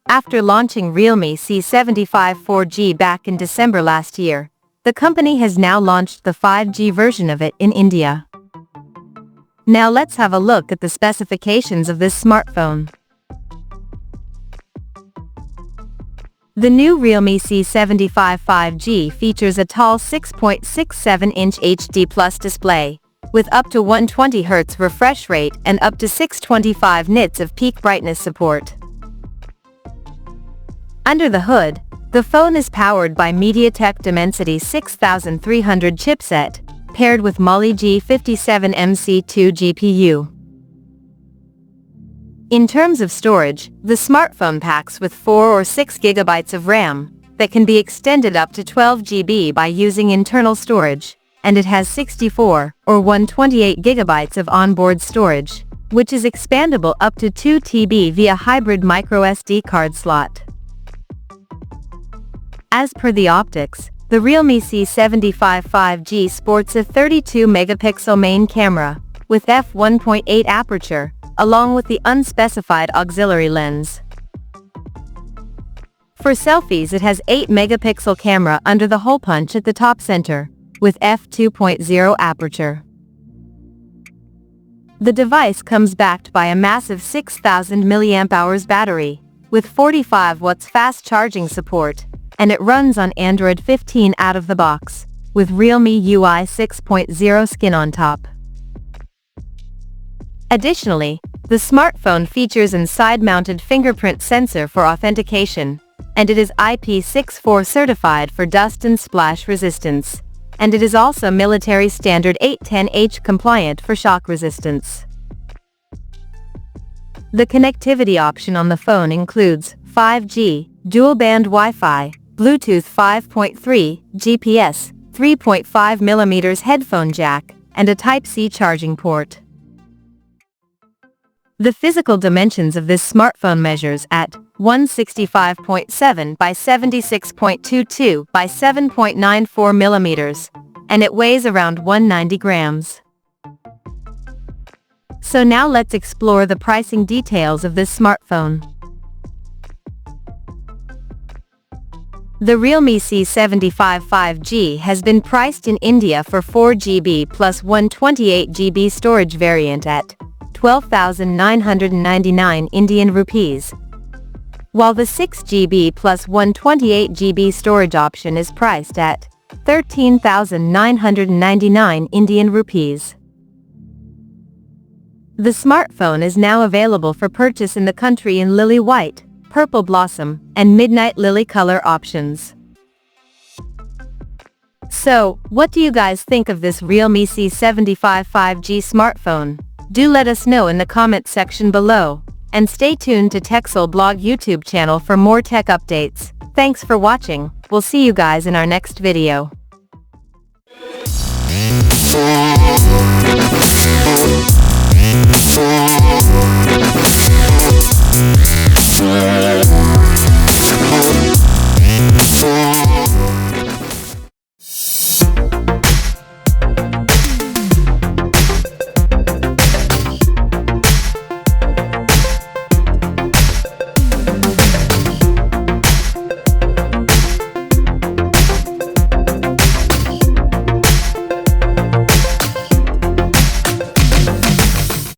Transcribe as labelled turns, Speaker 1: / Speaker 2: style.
Speaker 1: After launching Realme C75 4G back in December last year, the company has now launched the 5G version of it in India. Now let's have a look at the specifications of this smartphone. The new Realme C75 5G features a tall 6.67-inch HD Plus display, with up to 120Hz refresh rate and up to 625 nits of peak brightness support. Under the hood, the phone is powered by MediaTek Dimensity 6300 chipset, paired with Mali G57MC2 GPU. In terms of storage, the smartphone packs with 4 or 6 GB of RAM, that can be extended up to 12 GB by using internal storage, and it has 64 or 128 GB of onboard storage, which is expandable up to 2 TB via hybrid microSD card slot. As per the optics, the Realme C75 5G sports a 32-megapixel main camera, with f1.8 aperture, along with the unspecified auxiliary lens. For selfies, it has 8-megapixel camera under the hole punch at the top center, with f2.0 aperture. The device comes backed by a massive 6000 mAh battery, with 45 watts fast charging support, and it runs on Android 15 out of the box, with Realme UI 6.0 skin on top. Additionally, the smartphone features a side-mounted fingerprint sensor for authentication, and it is IP64 certified for dust and splash resistance, and it is also military standard 810H compliant for shock resistance. The connectivity option on the phone includes 5G, dual-band Wi-Fi, Bluetooth 5.3, GPS, 3.5mm headphone jack, and a Type-C charging port. The physical dimensions of this smartphone measures at 165.7 by 76.22 by 7.94 millimeters, and it weighs around 190 grams. So now let's explore the pricing details of this smartphone. The Realme C75 5G has been priced in India for 4GB plus 128GB storage variant at 12,999 Indian rupees, while the 6GB plus 128GB storage option is priced at 13,999 Indian rupees. The smartphone is now available for purchase in the country in lily white, purple blossom, and midnight lily color options. So, what do you guys think of this Realme C75 5G smartphone? Do let us know in the comment section below, and stay tuned to TechSole Blog YouTube channel for more tech updates. Thanks for watching, we'll see you guys in our next video.
Speaker 2: Yeah.